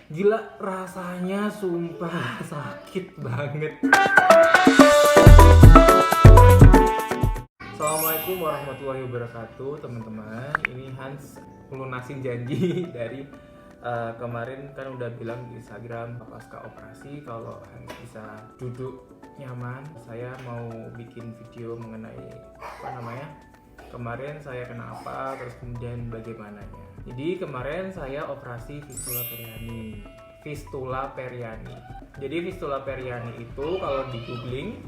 Gila, rasanya sumpah sakit banget. Assalamualaikum warahmatullahi wabarakatuh, teman-teman. Ini Hans melunasin janji dari kemarin kan udah bilang di Instagram pasca operasi kalau Hans bisa duduk nyaman. Saya mau bikin video mengenai kemarin saya kena apa, terus kemudian bagaimananya. Jadi kemarin saya operasi fistula periani. Jadi fistula periani itu kalau di googling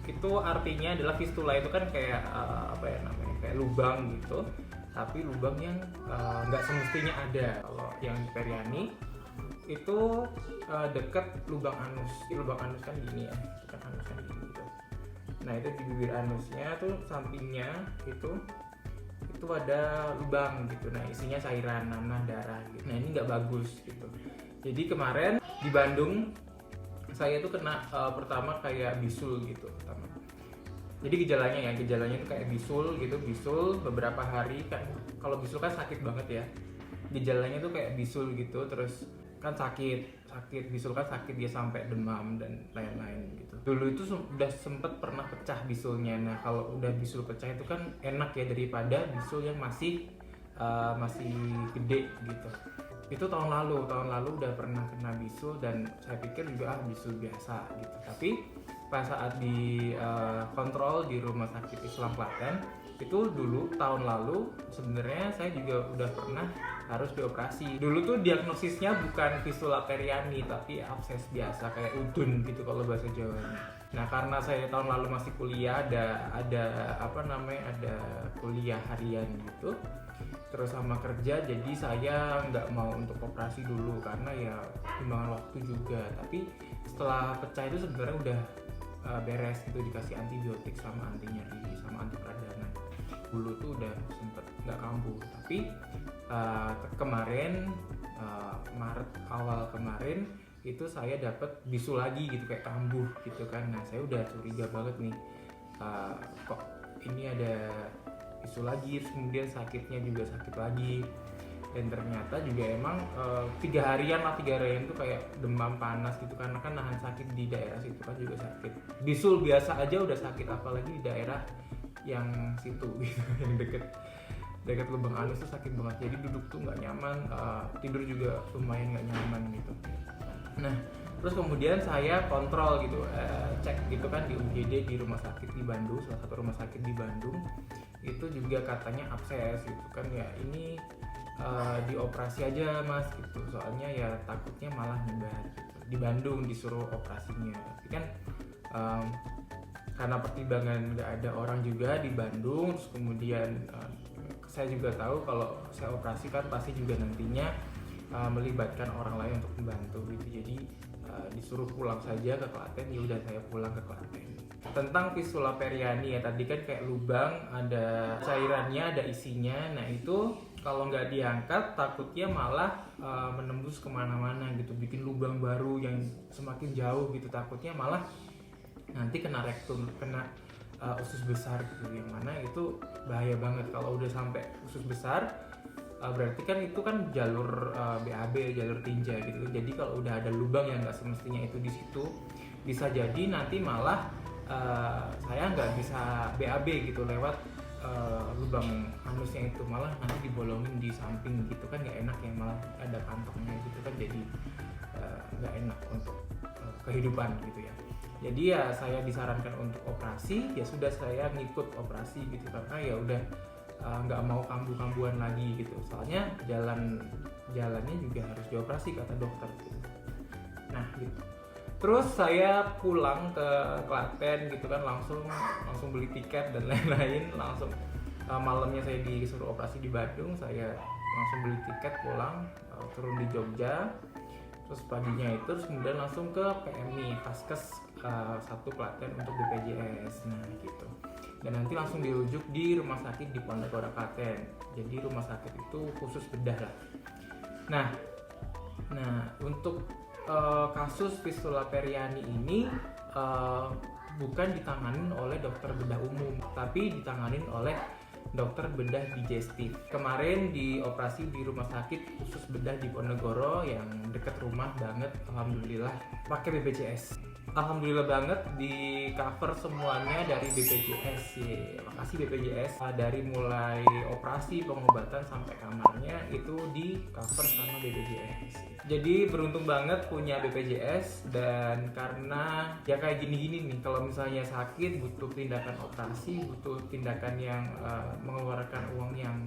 itu artinya adalah fistula itu kan kayak kayak lubang gitu, tapi lubang yang nggak semestinya ada. Kalau yang periani itu dekat lubang anus. Lubang anus kan gini ya, kan anus kan gini gitu. Nah itu di bibir anusnya tuh sampingnya itu ada lubang gitu. Nah isinya cairan, nanah, darah gitu. Nah ini nggak bagus gitu. Jadi kemarin di Bandung saya tuh kena pertama kayak bisul gitu pertama. Jadi gejalanya itu kayak bisul beberapa hari kan. Kalau bisul kan sakit banget ya. Gejalanya tuh kayak bisul gitu, terus kan sakit bisul kan sakit, dia sampai demam dan lain-lain gitu. Dulu itu udah sempet pernah pecah bisulnya. Nah kalau udah bisul pecah itu kan enak ya daripada bisul yang masih gede gitu. Itu tahun lalu udah pernah kena bisul dan saya pikir juga bisul biasa gitu. Tapi pas saat di kontrol di Rumah Sakit Islam Klaten itu dulu tahun lalu sebenarnya saya juga udah pernah harus dioperasi. Dulu tuh diagnosisnya bukan fistula periani tapi abses biasa kayak udun gitu kalau bahasa Jawanya. Nah karena saya tahun lalu masih kuliah, ada kuliah harian gitu, terus sama kerja, jadi saya nggak mau untuk operasi dulu karena ya timbangan waktu juga. Tapi setelah pecah itu sebenarnya udah beres gitu, dikasih antibiotik sama anti nyeri sama anti peradangan. Dulu tuh udah sempet nggak kambuh, tapi kemarin Maret awal kemarin itu saya dapat bisul lagi gitu, kayak kambuh gitu kan. Nah saya udah curiga banget nih, kok ini ada bisul lagi, terus kemudian sakitnya juga sakit lagi. Dan ternyata juga emang 3 harian tuh kayak demam panas gitu, karena kan nahan sakit di daerah situ kan juga sakit. Bisul biasa aja udah sakit, apalagi di daerah yang situ gitu, yang deket lubang anus tuh sakit banget. Jadi duduk tuh nggak nyaman, tidur juga lumayan nggak nyaman gitu. Nah terus kemudian saya kontrol gitu, cek gitu kan di UGD di rumah sakit di Bandung, salah satu rumah sakit di Bandung itu juga katanya abses gitu kan. Ya ini dioperasi aja mas gitu, soalnya ya takutnya malah nyebar gitu. Di Bandung disuruh operasinya, tapi kan karena pertimbangan nggak ada orang juga di Bandung, terus kemudian saya juga tahu kalau saya operasi kan pasti juga nantinya melibatkan orang lain untuk membantu gitu. Jadi disuruh pulang saja ke Klaten, ya udah saya pulang ke Klaten. Tentang fistula periani ya, tadi kan kayak lubang, ada cairannya, ada isinya. Nah itu kalau nggak diangkat takutnya malah menembus kemana-mana gitu, bikin lubang baru yang semakin jauh gitu. Takutnya malah nanti kena rektum, kena usus besar gitu, yang mana itu bahaya banget. Kalau udah sampai usus besar berarti kan itu kan jalur BAB, jalur tinja gitu. Jadi kalau udah ada lubang yang nggak semestinya itu di situ, bisa jadi nanti malah saya nggak bisa BAB gitu lewat lubang anusnya itu, malah nanti dibolongin di samping gitu kan nggak enak ya, malah ada kantongnya gitu kan, jadi nggak enak untuk kehidupan gitu ya. Jadi ya saya disarankan untuk operasi, ya sudah saya ngikut operasi gitu, karena ya udah nggak mau kambuh-kambuhan lagi gitu, soalnya jalannya juga harus dioperasi kata dokter gitu. Nah gitu. Terus saya pulang ke Klaten gitu kan, langsung beli tiket dan lain-lain, langsung malamnya saya disuruh operasi di Bandung, saya langsung beli tiket pulang, turun di Jogja, terus paginya itu terus kemudian langsung ke PMI Vaskes 1 Klaten untuk BPJS. Nah gitu. Dan nanti langsung dirujuk di rumah sakit di Pondok Klaten. Jadi rumah sakit itu khusus bedah lah. Nah untuk kasus fistula periani ini bukan ditanganin oleh dokter bedah umum, tapi ditanganin oleh dokter bedah digestif. Kemarin dioperasi di rumah sakit khusus bedah di Ponorogo yang deket rumah banget, alhamdulillah pakai BPJS. Alhamdulillah banget di cover semuanya dari BPJS. Makasih BPJS. Dari mulai operasi, pengobatan sampai kamarnya itu di cover sama BPJS. Jadi beruntung banget punya BPJS, dan karena ya kayak gini-gini nih, kalau misalnya sakit butuh tindakan operasi, butuh tindakan yang mengeluarkan uang yang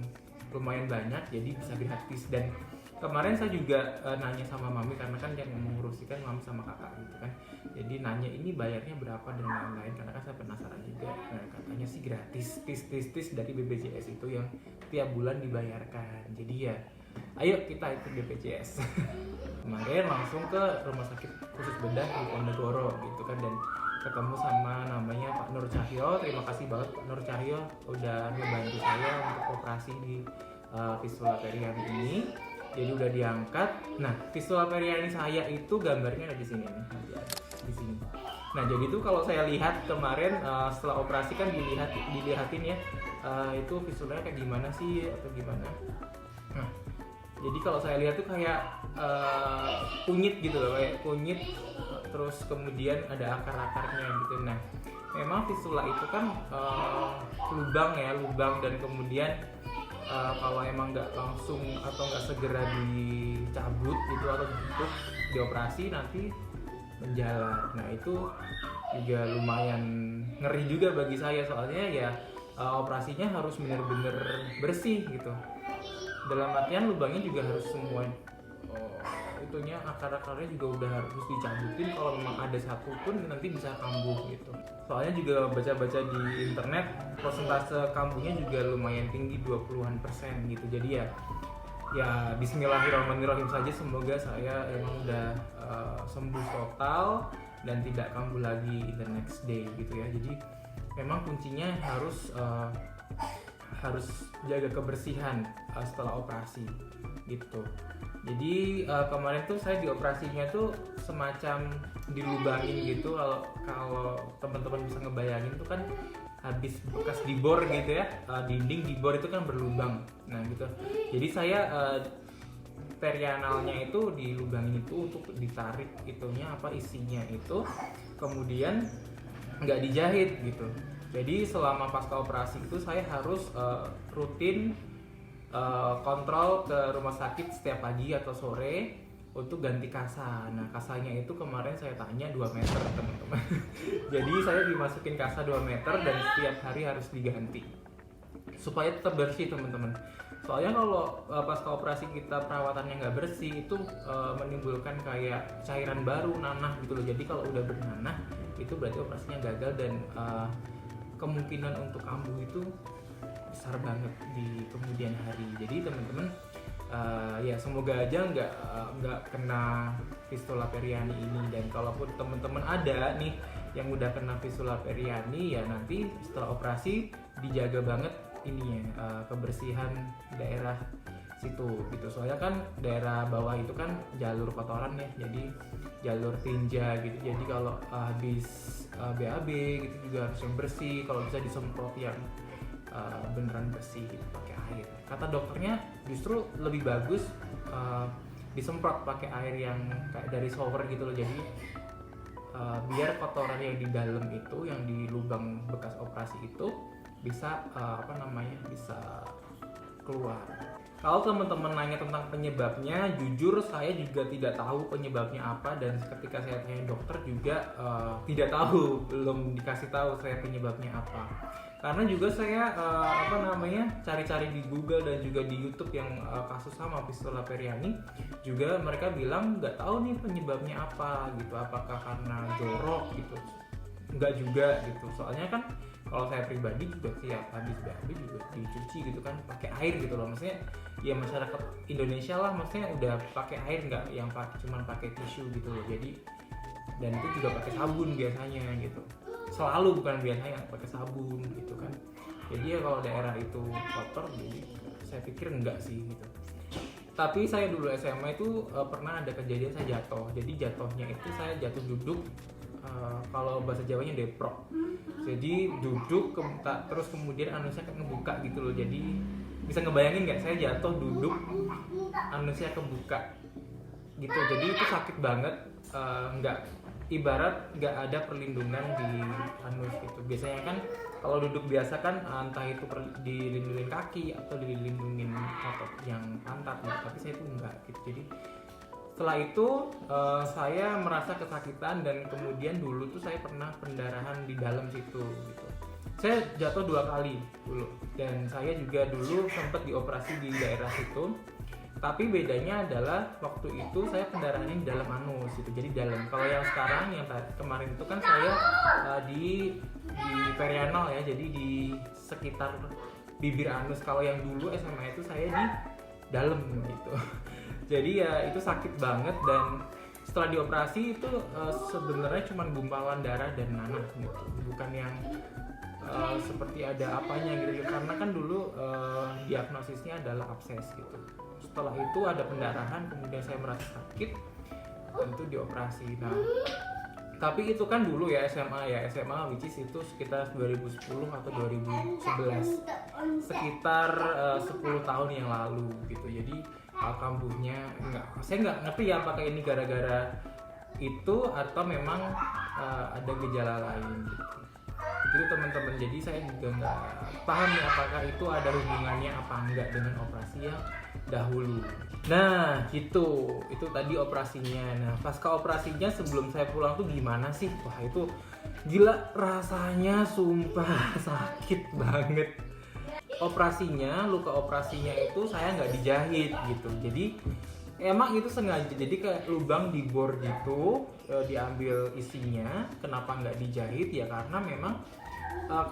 lumayan banyak, jadi bisa gratis. Dan kemarin saya juga nanya sama mami, karena kan yang mengurusi kan mami sama kakak gitu kan, jadi nanya ini bayarnya berapa dan lain-lain, karena kan saya penasaran juga. Nah, katanya sih gratis, tis dari BPJS itu yang tiap bulan dibayarkan. Jadi ya ayo kita ikut BPJS. Kemarin langsung ke rumah sakit khusus bedah di Ponorogo gitu kan, dan ketemu sama namanya Pak Nur Cahyo. Terima kasih banget Pak Nur Cahyo udah ngebantu saya untuk operasi di fistula periani ini. Jadi udah diangkat. Nah, fistula periani saya itu gambarnya ada di sini nih, di sini. Nah, jadi tuh kalau saya lihat kemarin setelah operasi kan dilihatin ya, itu fistulanya kayak gimana sih atau gimana. Nah, jadi kalau saya lihat tuh kayak kunyit gitu loh, kayak kunyit, terus kemudian ada akar-akarnya gitu. Nah, memang fistula itu kan lubang, dan kemudian kalau emang nggak langsung atau nggak segera dicabut gitu atau ditutup, dioperasi nanti menjalar. Nah, itu juga lumayan ngeri juga bagi saya, soalnya ya operasinya harus benar-benar bersih gitu. Dalam artian lubangnya juga harus semua itunya, akar-akarnya juga udah harus dicabutin, kalau memang ada satu pun nanti bisa kambuh gitu. Soalnya juga baca-baca di internet, persentase kambuhnya juga lumayan tinggi, 20% gitu. Jadi ya bismillahirrahmanirrahim saja, semoga saya emang udah sembuh total dan tidak kambuh lagi in the next day gitu ya. Jadi memang kuncinya harus jaga kebersihan setelah operasi gitu. Jadi kemarin tuh saya dioperasinya tuh semacam dilubangin gitu. Kalau teman-teman bisa ngebayangin tuh kan habis bekas dibor gitu ya, dinding dibor itu kan berlubang. Nah gitu. Jadi saya perianalnya itu dilubangin itu untuk ditarik itunya isinya itu, kemudian nggak dijahit gitu. Jadi selama pasca operasi itu saya harus rutin kontrol ke rumah sakit setiap pagi atau sore untuk ganti kasa. Nah, kasanya itu kemarin saya tanya 2 meter teman-teman. Jadi saya dimasukin kasa 2 meter dan setiap hari harus diganti supaya tetap bersih teman-teman. Soalnya kalau pasca operasi kita perawatannya nggak bersih itu menimbulkan kayak cairan baru, nanah gitu loh. Jadi kalau udah bernanah itu berarti operasinya gagal, dan kemungkinan untuk kambuh itu besar banget di kemudian hari. Jadi teman-teman ya semoga aja nggak kena fistula periani ini. Dan kalaupun teman-teman ada nih yang udah kena fistula periani, ya nanti setelah operasi dijaga banget ini ya, kebersihan daerah situ gitu. Soalnya kan daerah bawah itu kan jalur kotoran ya, jadi jalur tinja gitu. Jadi kalau habis BAB gitu juga harus yang bersih, kalau bisa disemprot yang beneran bersih gitu, pakai air. Kata dokternya justru lebih bagus disemprot pakai air yang kayak dari shower gitu loh. Jadi biar kotoran yang di dalam itu, yang di lubang bekas operasi itu bisa bisa keluar. Kalau teman-teman nanya tentang penyebabnya, jujur saya juga tidak tahu penyebabnya apa, dan ketika saya tanya dokter juga tidak tahu, belum dikasih tahu saya penyebabnya apa. Karena juga saya cari-cari di Google dan juga di YouTube yang kasus sama fistula periani, juga mereka bilang nggak tahu nih penyebabnya apa gitu, apakah karena jorok gitu, nggak juga gitu. Soalnya kan kalau saya pribadi juga tiap habis BAB juga dicuci gitu kan pakai air gitu loh. Maksudnya ya masyarakat Indonesia lah, maksudnya udah pakai air, nggak yang cuman pakai tisu gitu loh. Jadi dan itu juga pakai sabun biasanya gitu, selalu, bukan biasanya pakai sabun gitu kan. Jadi ya kalau daerah itu kotor, jadi saya pikir enggak sih gitu. Tapi saya dulu SMA itu pernah ada kejadian saya jatuh. Jadi jatuhnya itu saya jatuh duduk kalau bahasa Jawanya deprok. Jadi duduk terus kemudian anusnya ngebuka gitu loh. Jadi bisa ngebayangin nggak, saya jatuh duduk anusnya kebuka gitu. Jadi itu sakit banget, nggak, ibarat nggak ada perlindungan di anus gitu. Biasanya kan kalau duduk biasa kan entah itu dilindungin kaki atau dilindungin otot yang pantat gitu. Tapi saya itu enggak gitu. Jadi setelah itu saya merasa kesakitan dan kemudian dulu tuh saya pernah pendarahan di dalam situ gitu. Saya jatuh 2 kali dulu dan saya juga dulu sempat dioperasi di daerah situ. Tapi bedanya adalah waktu itu saya pendarahannya di dalam anus gitu. Jadi dalam. Kalau yang sekarang yang kemarin itu kan saya di perianal ya. Jadi di sekitar bibir anus. Kalau yang dulu SMA itu saya di dalam gitu. Jadi ya itu sakit banget dan setelah dioperasi itu sebenarnya cuma gumpalan darah dan nanah gitu. Bukan yang seperti ada apanya gitu. Karena kan dulu diagnosisnya adalah abses gitu. Setelah itu ada pendarahan, kemudian saya merasa sakit, tentu dioperasi. Nah, tapi itu kan dulu ya SMA which is itu sekitar 2010 atau 2011, sekitar 10 tahun yang lalu gitu. Jadi kambuhnya saya nggak ngerti ya apakah ini gara-gara itu atau memang ada gejala lain gitu teman-teman. Jadi saya juga nggak paham ya apakah itu ada hubungannya apa enggak dengan operasi yang dahulu. Nah gitu, itu tadi operasinya. Nah pasca operasinya sebelum saya pulang tuh gimana sih? Wah itu gila rasanya, sumpah sakit banget. Operasinya, luka operasinya itu saya nggak dijahit gitu. Jadi emang itu sengaja, jadi kayak lubang di bor gitu, diambil isinya. Kenapa nggak dijahit ya? Karena memang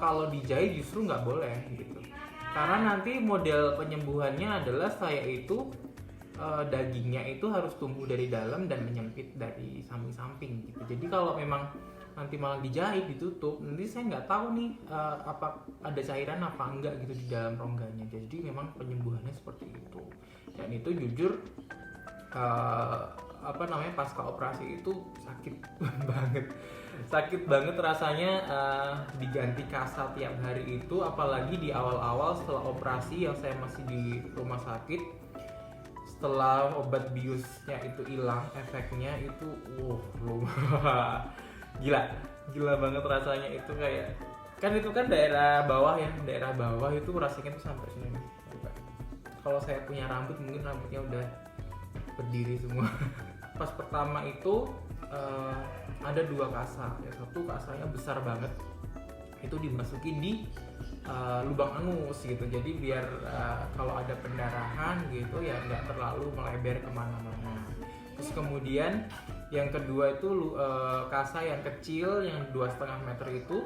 kalau dijahit justru nggak boleh gitu. Karena nanti model penyembuhannya adalah saya itu dagingnya itu harus tumbuh dari dalam dan menyempit dari samping-samping gitu. Jadi kalau memang nanti malah dijahit, ditutup, nanti saya nggak tahu nih apa ada cairan apa enggak gitu di dalam rongganya. Jadi memang penyembuhannya seperti itu. Dan itu jujur pasca operasi itu sakit banget rasanya, diganti kasat tiap hari itu, apalagi di awal-awal setelah operasi yang saya masih di rumah sakit. Setelah obat biusnya itu hilang, efeknya itu gila banget rasanya. Itu kayak kan itu kan daerah bawah itu rasanya tuh sampai sini. Kalau saya punya rambut mungkin rambutnya udah berdiri semua. Pas pertama itu ada 2 kasa ya. Satu kasanya besar banget, itu dimasukin di lubang anus gitu. Jadi biar kalau ada pendarahan gitu ya nggak terlalu melebar kemana-mana. Terus kemudian yang kedua itu kasa yang kecil yang 2,5 meter itu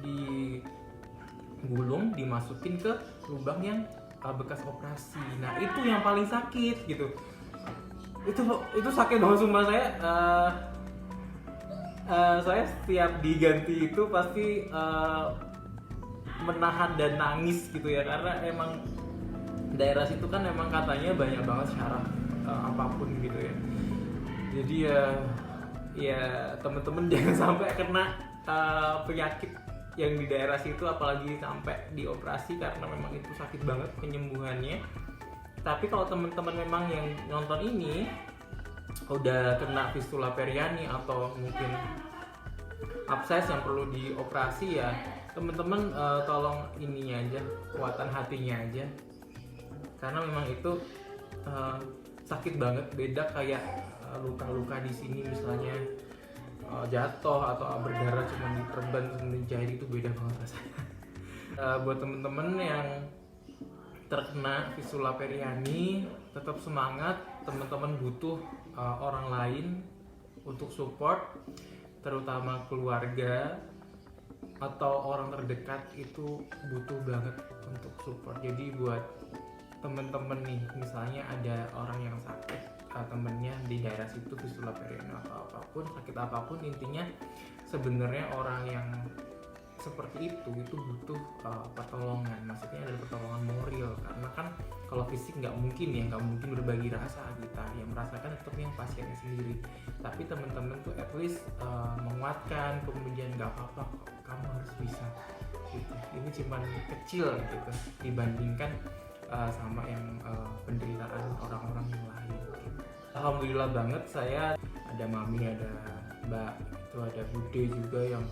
digulung, dimasukin ke lubang yang bekas operasi. Nah itu yang paling sakit gitu. Itu sakit banget sumpah. Saya setiap diganti itu pasti menahan dan nangis gitu ya, karena emang daerah situ kan emang katanya banyak banget syaraf apapun gitu ya. Jadi ya temen-temen jangan sampai kena penyakit yang di daerah situ, apalagi sampai dioperasi, karena memang itu sakit banget penyembuhannya. Tapi kalau teman-teman memang yang nonton ini udah kena fistula periani atau mungkin abses yang perlu dioperasi ya, teman-teman tolong ininya aja, kuatan hatinya aja, karena memang itu sakit banget. Beda kayak luka-luka di sini misalnya jatuh atau berdarah cuma diperban dijahit, itu beda banget rasanya. Buat teman-teman yang terkena fistula periani, tetap semangat. Teman-teman butuh orang lain untuk support, terutama keluarga atau orang terdekat itu butuh banget untuk support. Jadi buat teman-teman nih, misalnya ada orang yang sakit, temennya di daerah situ fistula periani atau apapun, sakit apapun, intinya sebenarnya orang yang seperti itu butuh pertolongan, maksudnya ada pertolongan moral, karena kan kalau fisik nggak mungkin berbagi rasa, kita yang merasakan tetap yang pasiennya sendiri. Tapi teman-teman tuh at least menguatkan, kemudian nggak apa-apa kok, kamu harus bisa gitu. Ini cuman kecil gitu dibandingkan sama yang penderitaan orang-orang yang lain gitu. Alhamdulillah banget, saya ada mami, ada mbak, itu ada bude juga yang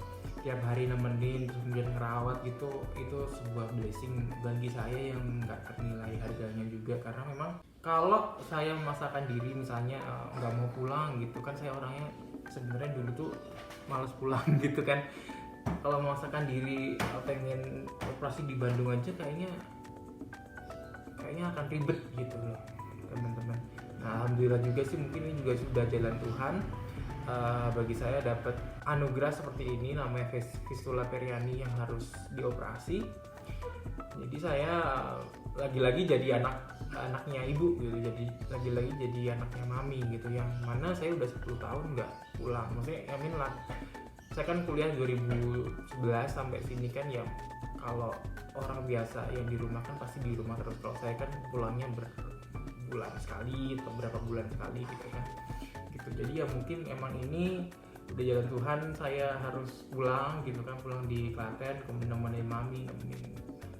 tiap hari nemenin, kemudian ngerawat gitu. Itu sebuah blessing bagi saya yang nggak ternilai harganya juga, karena memang kalau saya memaksakan diri misalnya nggak mau pulang gitu kan, saya orangnya sebenarnya dulu tuh malas pulang gitu kan. Kalau memaksakan diri pengen operasi di Bandung aja kayaknya akan ribet gitu loh teman-teman. Nah, alhamdulillah juga sih, mungkin ini juga sudah jalan Tuhan. Bagi saya dapat anugerah seperti ini, namanya fistula periani yang harus dioperasi. Jadi saya lagi-lagi jadi anaknya ibu gitu, jadi lagi-lagi jadi anaknya mami gitu, yang mana saya udah 10 tahun nggak pulang. Maksudnya saya kan kuliah 2011 sampai sini kan, ya kalau orang biasa yang di rumah kan pasti di rumah terus. Kalau saya kan pulangnya berbulan sekali atau berapa bulan sekali gitu kan gitu. Jadi ya mungkin emang ini udah jalan Tuhan, saya harus pulang gitu kan, pulang di Klaten, kemudian nemenin mami, nemenin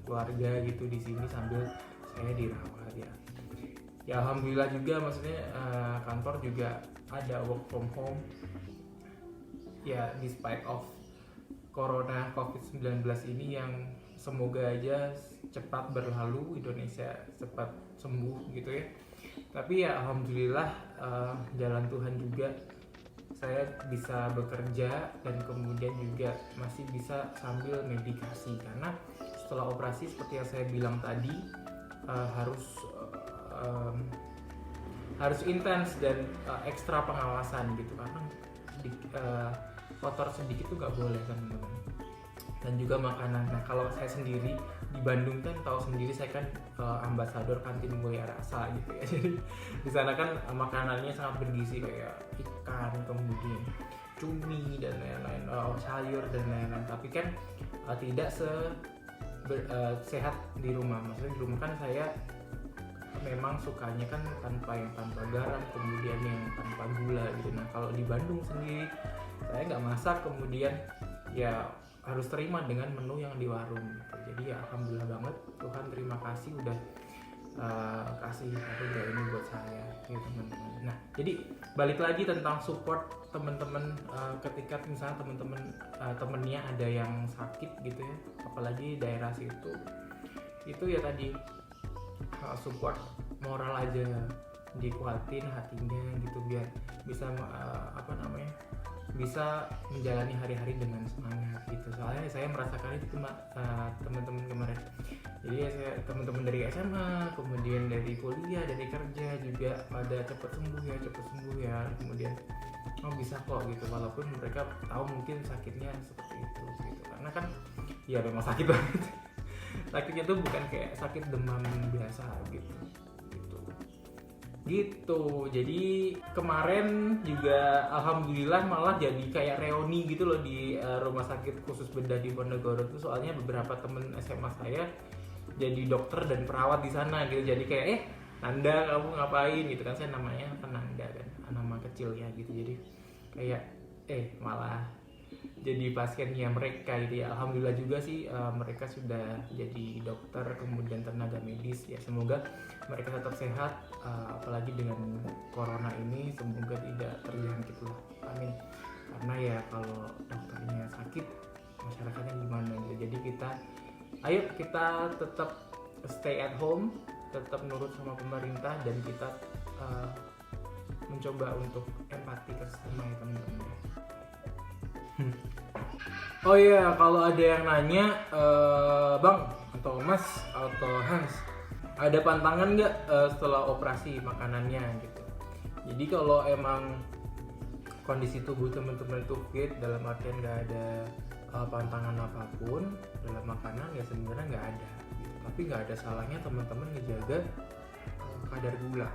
keluarga gitu di sini sambil saya dirawat ya. Ya alhamdulillah juga, maksudnya kantor juga ada work from home ya, despite of corona COVID-19 ini yang semoga aja cepat berlalu, Indonesia cepat sembuh gitu ya. Tapi ya alhamdulillah jalan Tuhan juga, saya bisa bekerja dan kemudian juga masih bisa sambil medikasi, karena setelah operasi seperti yang saya bilang tadi harus intens dan ekstra pengawasan gitu, karena kotor sedikit tuh nggak boleh teman-teman. Dan juga makanan. Nah kalau saya sendiri di Bandung kan tahu sendiri, saya kan ambasador kantin Mulia Rasa gitu ya. Jadi di sana kan makanannya sangat bergizi, kayak ikan, kemudian cumi dan lain-lain, sayur dan lain-lain. Tapi kan tidak sehat di rumah. Maksudnya di rumah kan saya memang sukanya kan tanpa garam, kemudian yang tanpa gula gitu. Nah kalau di Bandung sendiri saya nggak masak, kemudian ya harus terima dengan menu yang di warung gitu. Jadi ya alhamdulillah banget, Tuhan terima kasih udah kasih anugerah ini buat saya gitu teman-teman. Nah jadi balik lagi tentang support teman-teman, ketika misalnya temennya ada yang sakit gitu ya, apalagi daerah situ, itu ya tadi support moral aja, dikuatin hatinya gitu, biar bisa bisa menjalani hari-hari dengan semangat gitu. Soalnya saya merasakan itu teman-teman kemarin. Jadi ya saya teman-teman dari SMA, kemudian dari kuliah, dari kerja juga pada cepat sembuh ya. Kemudian bisa kok gitu, walaupun mereka tahu mungkin sakitnya seperti itu gitu. Karena kan ya memang sakit banget. Sakitnya tuh bukan kayak sakit demam biasa gitu. Jadi kemarin juga alhamdulillah malah jadi kayak reuni gitu loh di rumah sakit khusus bedah di Ponorogo tuh. Soalnya beberapa temen SMA saya jadi dokter dan perawat di sana gitu. Jadi kayak Nanda kamu ngapain gitu kan, saya namanya kan Nanda kan, nama kecil ya gitu. Jadi kayak malah jadi pasiennya mereka gitu ya. Alhamdulillah juga sih mereka sudah jadi dokter, kemudian tenaga medis ya. Semoga mereka tetap sehat, apalagi dengan corona ini semoga tidak terjangkit lah, amin. Karena ya kalau dokternya sakit, masyarakatnya gimana gitu. Jadi ayo kita tetap stay at home, tetap nurut sama pemerintah, dan kita mencoba untuk empati ke sesama ya teman-teman. Oh iya, kalau ada yang nanya, Bang atau Mas atau Hans, ada pantangan nggak setelah operasi makanannya gitu? Jadi kalau emang kondisi tubuh teman-teman itu fit, dalam artian nggak ada pantangan apapun dalam makanan, ya sebenarnya nggak ada gitu. Tapi nggak ada salahnya teman-teman ngejaga kadar gula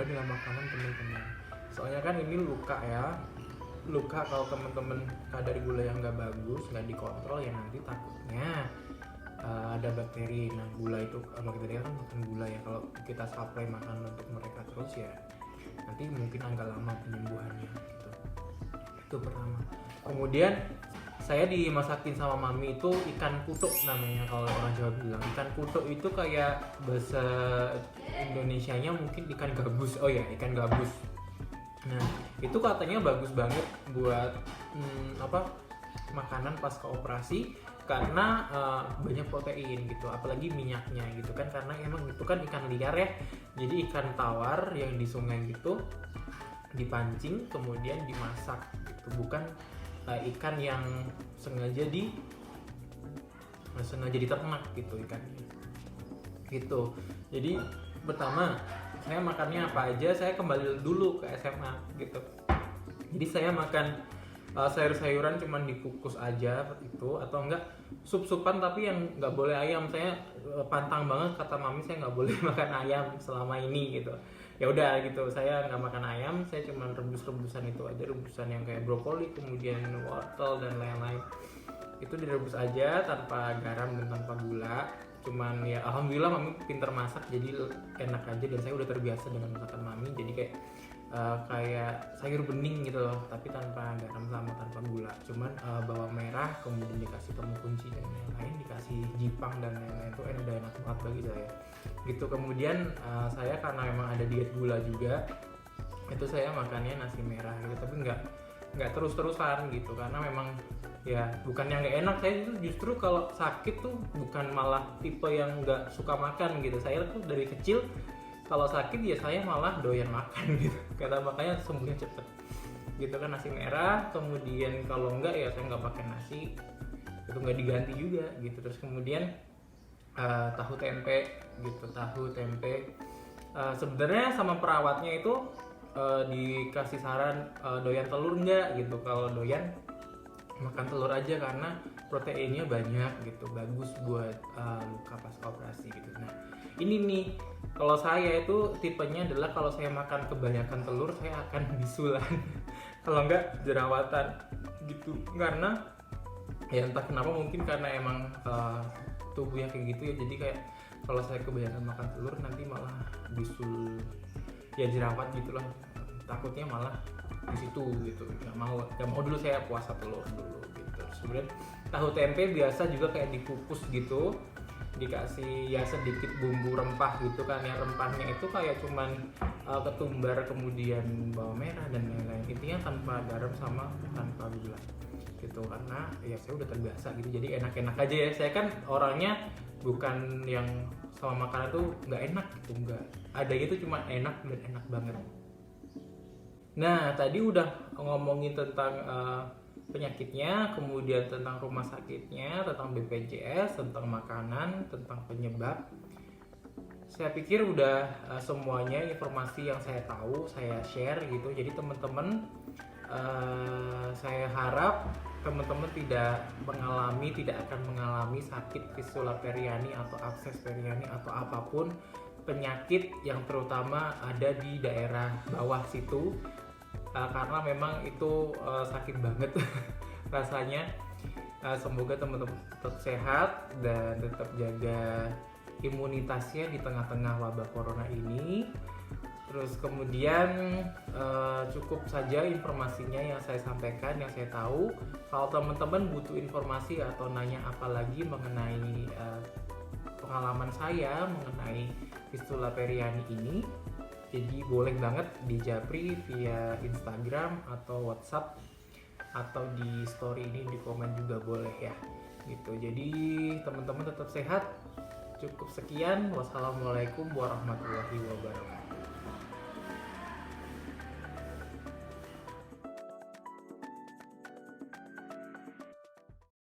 dalam makanan teman-teman. Soalnya kan ini luka ya, luka kalau teman-teman kadar gula yang nggak bagus, nggak dikontrol, ya nanti takutnya ada bakteri. Nah gula itu, bakteri kan bukan gula ya, kalau kita supply makanan untuk mereka terus ya nanti mungkin agak lama penyembuhannya gitu. Itu pertama. Kemudian saya dimasakin sama mami itu ikan kutuk namanya, kalau orang Jawa bilang. Ikan kutuk itu kayak bahasa Indonesianya mungkin ikan gabus. Oh ya, ikan gabus. Nah itu katanya bagus banget buat makanan pasca operasi, karena banyak protein gitu, apalagi minyaknya gitu kan, karena emang itu kan ikan liar ya, jadi ikan tawar yang di sungai gitu dipancing kemudian dimasak gitu, bukan ikan yang sengaja diternak gitu ikannya gitu. Jadi pertama saya makannya apa aja, saya kembali dulu ke SMA gitu. Jadi saya makan sayur-sayuran cuman dikukus aja itu, atau enggak sup-supan tapi yang nggak boleh ayam. Saya pantang banget, kata mami saya nggak boleh makan ayam selama ini gitu. Ya udah gitu, saya nggak makan ayam, saya cuman rebus-rebusan itu aja, rebusan yang kayak brokoli kemudian wortel dan lain-lain, itu direbus aja tanpa garam dan tanpa gula. Cuman ya alhamdulillah mami pinter masak jadi enak aja, dan saya udah terbiasa dengan masakan mami, jadi kayak sayur bening gitu loh, tapi tanpa garam sama tanpa gula. Cuman bawang merah kemudian dikasih temu kunci dan lain-lain, dikasih jipang dan lain-lain, itu udah enak banget bagi saya gitu. Kemudian saya karena memang ada diet gula juga, itu saya makannya nasi merah gitu, tapi nggak terus-terusan gitu, karena memang ya bukannya nggak enak, saya itu justru kalau sakit tuh bukan malah tipe yang nggak suka makan gitu. Saya tuh dari kecil kalau sakit ya saya malah doyan makan gitu, karena makanya sembuhnya cepet gitu kan. Nasi merah, kemudian kalau enggak ya saya nggak pakai nasi, itu nggak diganti juga gitu. Terus kemudian tahu tempe gitu, sebenarnya sama perawatnya itu dikasih saran doyan telur nggak gitu. Kalau doyan makan telur aja karena proteinnya banyak gitu, bagus buat luka pasca operasi gitu. Nah ini nih, kalau saya itu tipenya adalah kalau saya makan kebanyakan telur saya akan bisulan kalau enggak jerawatan gitu, karena ya entah kenapa, mungkin karena emang tubuhnya kayak gitu ya, jadi kayak kalau saya kebanyakan makan telur nanti malah bisul ya, jerawat gitulah, takutnya malah di situ gitu. Gak mau dulu saya puasa telur dulu gitu. Kemudian tahu tempe biasa juga kayak dikukus gitu, dikasih ya sedikit bumbu rempah gitu kan, yang rempahnya itu kayak cuman ketumbar kemudian bawang merah dan lain-lain, intinya tanpa garam sama tanpa gula gitu, karena ya saya udah terbiasa gitu, jadi enak-enak aja ya. Saya kan orangnya bukan yang sama makanan tuh nggak enak gitu, nggak ada gitu, cuma enak dan enak banget. Nah tadi udah ngomongin tentang penyakitnya, kemudian tentang rumah sakitnya, tentang BPJS, tentang makanan, tentang penyebab. Saya pikir udah semuanya informasi yang saya tahu saya share gitu. Jadi teman-teman, saya harap teman-teman tidak akan mengalami sakit fistula periani atau abses periani atau apapun penyakit yang terutama ada di daerah bawah situ, karena memang itu sakit banget rasanya. Semoga teman-teman tetap sehat dan tetap jaga imunitasnya di tengah-tengah wabah corona ini. Terus kemudian cukup saja informasinya yang saya sampaikan, yang saya tahu. Kalau teman-teman butuh informasi atau nanya apa lagi mengenai pengalaman saya mengenai fistula periani ini, jadi boleh banget di japri via Instagram atau WhatsApp, atau di story ini di komen juga boleh ya gitu. Jadi teman-teman tetap sehat. Cukup sekian, wassalamualaikum warahmatullahi wabarakatuh.